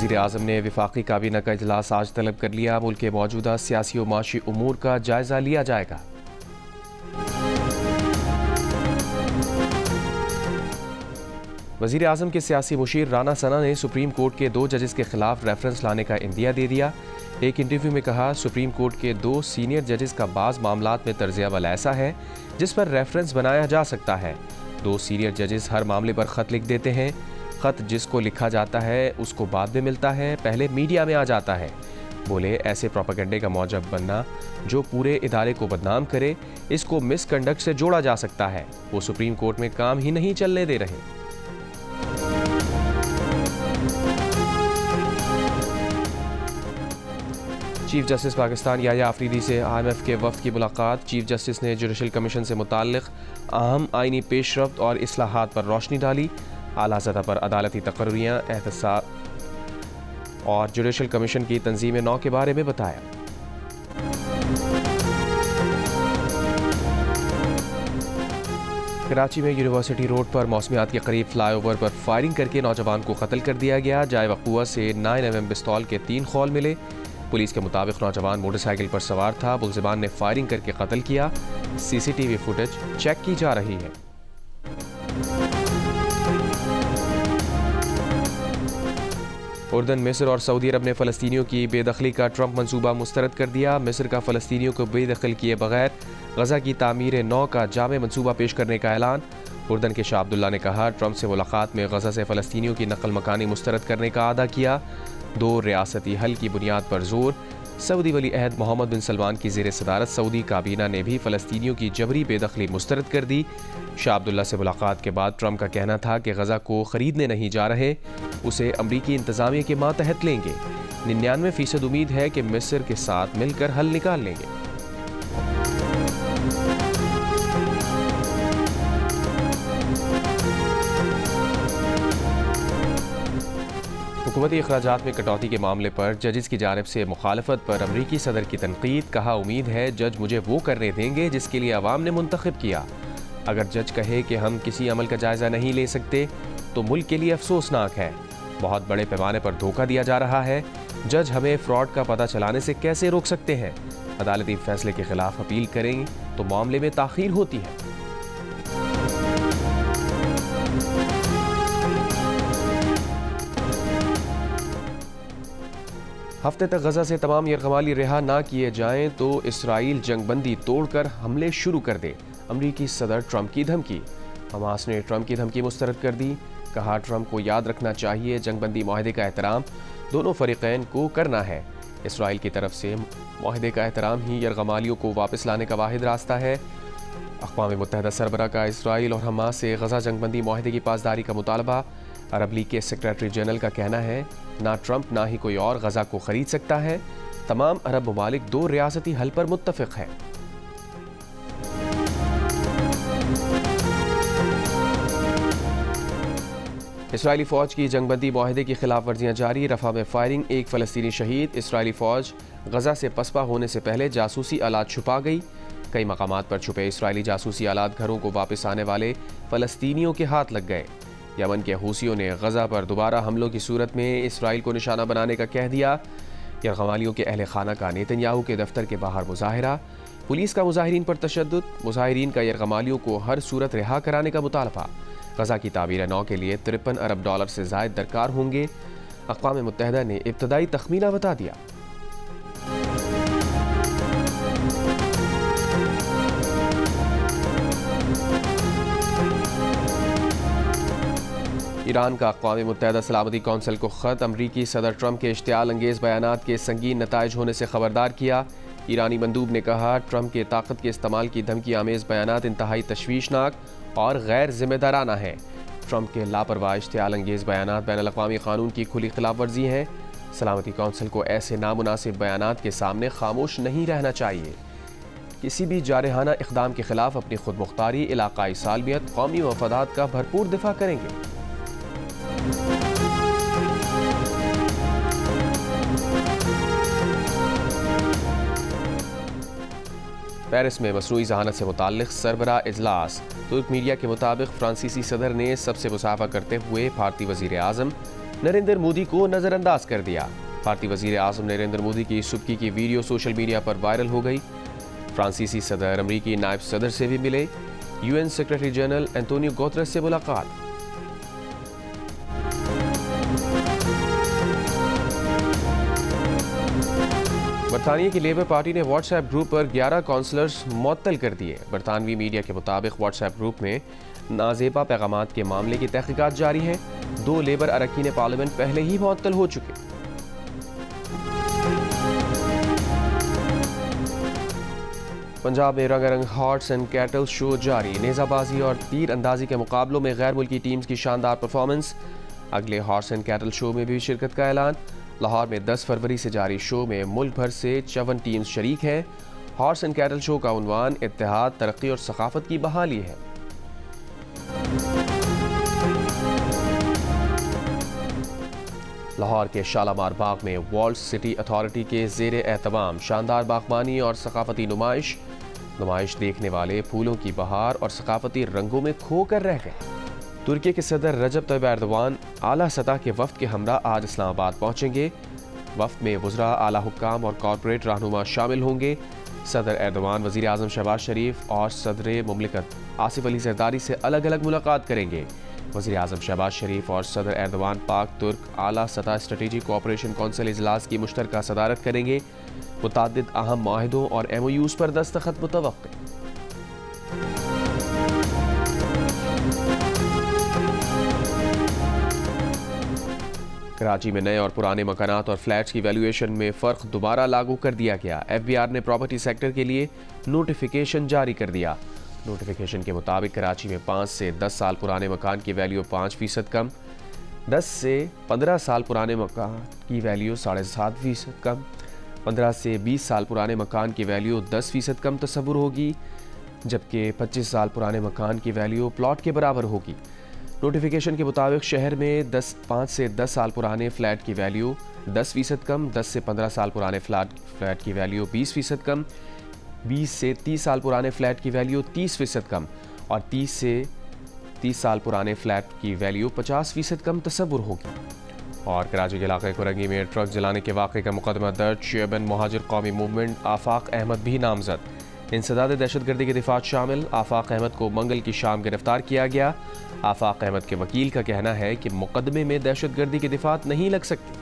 वज़ीर आज़म ने वफाकी काबीना का इजलास आज तलब कर लिया। मुल्क के मौजूदा सियासी और माशी उमूर का जायजा लिया जाएगा। वज़ीर आज़म के सियासी मुशीर राना सना ने सुप्रीम कोर्ट के 2 जजेस के खिलाफ रेफरेंस लाने का इंदिया दे दिया। एक इंटरव्यू में कहा, सुप्रीम कोर्ट के 2 सीनियर जजेस का बाज़ मामलात में तर्ज़ अमल ऐसा है जिस पर रेफरेंस बनाया जा सकता है। 2 सीनियर जजेस हर मामले पर ख़त लिख देते हैं। ख़त जिसको लिखा जाता है उसको बाद में मिलता है, पहले मीडिया में आ जाता है। बोले, ऐसे प्रोपेगेंडे का मौजब बनना जो पूरे इदारे को बदनाम करे, इसको मिसकंडक्ट से जोड़ा जा सकता है। वो सुप्रीम कोर्ट में काम ही नहीं चलने दे रहे। चीफ जस्टिस पाकिस्तान याह्या अफरीदी से IMF के वफ़द की मुलाकात। चीफ जस्टिस ने जुडिशल कमीशन से मुताल्लिक़ अहम आइनी पेशरफ्त और इस्लाहात पर रोशनी डाली। आला सतह पर अदालती तकर्रियाँ, एहतसाब और जुडिशल कमीशन की तंजीम नौ के बारे में बताया। कराची में यूनिवर्सिटी रोड पर मौसमियात के करीब फ्लाईओवर पर फायरिंग करके नौजवान को कत्ल कर दिया गया। जाए वक़ूआ से 9mm पिस्तौल के 3 खौल मिले। पुलिस के मुताबिक नौजवान मोटरसाइकिल पर सवार था। मुल्ज़िमान ने फायरिंग करके कत्ल किया। CCTV फुटेज चेक की जा रही है। उर्दन, मिस्र और सऊदी अरब ने फ़लस्तीनियों की बेदखली का ट्रंप मंसूबा मुस्तरद कर दिया। मिस्र का फ़लस्तीनियों को बेदखल किए बगैर गज़ा की तामीर नौ का जामे मंसूबा पेश करने का ऐलान। उर्दन के शाह अब्दुल्ला ने कहा, ट्रंप से मुलाकात में गज़ा से फ़लस्तीनियों की नकल मकानी मुस्तरद करने का आदा किया। 2 रियासती हल की बुनियाद पर जोर। सऊदी वली अहद मोहम्मद बिन सलमान की ज़ेर सदारत सऊदी काबीना ने भी फ़लस्तीनियों की जबरी बेदखली मुस्तरद कर दी। शाह अब्दुल्ला से मुलाकात के बाद ट्रंप का कहना था कि गज़ा को ख़रीदने नहीं जा रहे, उसे अमरीकी इंतज़ामिया के मातहत लेंगे। 99% उम्मीद है कि मिस्र के साथ मिलकर हल निकाल लेंगे। हुकूमती अखराजात में कटौती के मामले पर जजेस की जानिब से मुखालफत पर अमरीकी सदर की तनकीद। कहा, उम्मीद है जज मुझे वो करने देंगे जिसके लिए अवाम ने मुंतखब किया। अगर जज कहे कि हम किसी अमल का जायज़ा नहीं ले सकते तो मुल्क के लिए अफसोसनाक है। बहुत बड़े पैमाने पर धोखा दिया जा रहा है। जज हमें फ्रॉड का पता चलाने से कैसे रोक सकते हैं? अदालती फैसले के खिलाफ अपील करेंगे तो मामले में ताख़ीर होती है। हफ्ते तक गजा से तमाम यरगमाली रिहा ना किए जाएं तो इसराइल जंगबंदी तोड़कर हमले शुरू कर दे। अमरीकी सदर ट्रंप की धमकी। हमास ने ट्रंप की धमकी मुस्तरद कर दी। कहा, ट्रंप को याद रखना चाहिए जंगबंदी माहदे का एहतराम दोनों फरीकैन को करना है। इसराइल की तरफ से माहदे का एहतराम ही यरगमालियों को वापस लाने का वाहिद रास्ता है। अक़वाम मुत्तहिदा सरबराह का इसराइल और हमास से गजा जंगबंदी माहदे की पासदारी का मुतालबा। अरब लीग के सेक्रेटरी जनरल का कहना है, ना ट्रंप ना ही कोई और गजा को खरीद सकता है। तमाम अरब ममालिक 2 रियासती हल पर मुत्तफिक है। इसराइली फ़ौज की जंगबंदी माहदे की खिलाफ वर्जियाँ जारी। रफा में फायरिंग, 1 फ़लस्तीनी शहीद। इसराइली फ़ौज गजा से पसपा होने से पहले जासूसी आलात छुपा गई। कई मकामात पर छुपे इसराइली जासूसी आलात घरों को वापस आने वाले फ़लस्तीनियों के हाथ लग गए। यमन के हूसियों ने गजा पर दोबारा हमलों की सूरत में इसराइल को निशाना बनाने का कह दिया। यरगमालियों के अहल खाना का नेतन्याहू के दफ्तर के बाहर मुजाहिरा। पुलिस का मुजाहिरीन पर तशद्दुद। मुजाहिरीन का यरगमालियों को हर सूरत रिहा कराने का मुतालबा। गजा की तामीर नौ के लिए $53 अरब से ज़ायद दरकार होंगे। अक़वाम मुत्तहिदा ने इब्तदाई तखमीना बता दिया। ईरान का अक़वाम मुत्तहिदा सलामती कौंसिल को ख़त। अमरीकी सदर ट्रंप के इश्तियाल अंगेज़ बयानात के संगीन नताइज होने से खबरदार किया। ईरानी मंदूब ने कहा, ट्रंप के ताकत के इस्तेमाल की धमकी आमेज़ बयानात इंतहाई तशवीशनाक और गैर जिम्मेदाराना है। ट्रंप के लापरवाह इश्तियाल अंगेज़ बयानात बैनुल-अक़वामी क़ानून की खुली खिलाफ वर्जी हैं। सलामती कौंसिल को ऐसे नामुनासिब बयानात के सामने खामोश नहीं रहना चाहिए। किसी भी जारहाना इक़दाम के खिलाफ अपनी खुद मुख्तारी, इलाक़ाई सालमियत, कौमी मफादात का भरपूर दिफा करेंगे। पेरिस में मसनूई ज़हानत से मुताल्लिक़ सरबराह इजलास। तुर्क मीडिया के मुताबिक फ्रांसीसी सदर ने सबसे मुसाफा करते हुए भारतीय वज़ीर आज़म नरेंद्र मोदी को नजरअंदाज कर दिया। भारतीय वजीर आजम नरेंद्र मोदी की सुबकी की वीडियो सोशल मीडिया पर वायरल हो गई। फ्रांसीसी सदर अमरीकी नायब सदर से भी मिले। UN secretary general Antonio Guterres से मुलाकात। बरतानिया की लेबर पार्टी ने व्हाट्सएप ग्रुप पर 11 काउंसलर्स मुअत्तल कर दिए। बरतानवी मीडिया के मुताबिक व्हाट्सएप ग्रुप में नाजेबा पैगामात के मामले की तहकीकात जारी है। 2 लेबर अरकान पार्लियामेंट पहले ही मुअत्तल हो चुके। पंजाब में रंगारंग हॉर्स एंड कैटल शो जारी। नेजाबाजी और तीर अंदाजी के मुकाबलों में गैर मुल्की टीम्स की शानदार परफॉर्मेंस। अगले हॉर्स एंड कैटल शो में भी शिरकत का ऐलान। लाहौर में 10 फरवरी से जारी शो में मुल्क भर से 54 टीम्स शरीक हैं। हॉर्स एंड कैटल शो का उन्वान इत्तेहाद, तरक्की और सकाफत की बहाली है। लाहौर के शालामार बाग में वर्ल्ड सिटी अथॉरिटी के ज़ेर एहतमाम शानदार बागबानी और सकाफती नुमाइश देखने वाले फूलों की बहार और सकाफती रंगों में खो कर रह गए। तुर्की के सदर रजब तय्यब एर्दोगान आला सतह के वफ्द के हमरा आज इस्लामाबाद पहुंचेंगे। वफ्द में वज़रा, आला हुक्काम और कॉरपोरेट रहनुमा शामिल होंगे। सदर एर्दोगान वज़ीर आज़म शहबाज शरीफ और सदर मुमलिकत आसिफ अली ज़रदारी से अलग अलग मुलाकात करेंगे। वज़ीर आज़म शहबाज शरीफ और सदर एर्दोगान पाक तुर्क आला सतह स्ट्रेटेजिक कोऑपरेशन कौंसिल इजलास की मुश्तरका सदारत करेंगे। मुतअद्दिद अहम माहिदों और MOUs पर दस्तखत मुतवक्किल। कराची में नए और पुराने मकानात और फ्लैट्स की वैल्यूएशन में फ़र्क दोबारा लागू कर दिया गया। FBR ने प्रॉपर्टी सेक्टर के लिए नोटिफिकेशन जारी कर दिया। नोटिफिकेशन के मुताबिक कराची में 5 से 10 साल पुराने मकान की वैल्यू 5% कम, 10 से 15 साल पुराने मकान की वैल्यू 7.5% कम, 15 से 20 साल पुराने मकान की वैल्यू 10% कम तस्वुर होगी, जबकि 25 साल पुराने मकान की वैल्यू प्लॉट के बराबर होगी। नोटिफिकेशन के मुताबिक शहर में 5 से 10 साल पुराने फ्लैट की वैल्यू 10% कम, 10 से 15 साल पुराने फ्लैट की वैल्यू 20% कम, 20 से 30 साल पुराने फ्लैट की वैल्यू 30% कम और 30 से 30 साल पुराने फ्लैट की वैल्यू 50% कम तस्वुर होगी। और कराची के इलाके कुरंगी में ट्रक जलाने के वाक़े का मुकदमा दर्ज। शेयरमैन मुहाजिर कौमी मूवमेंट आफाक अहमद भी नामजद। इंसदाद दहशतगर्दी के दिफात शामिल। आफाक अहमद को मंगल की शाम गिरफ्तार किया गया। आफाक अहमद के वकील का कहना है कि मुकदमे में दहशतगर्दी की दिफात नहीं लग सकती।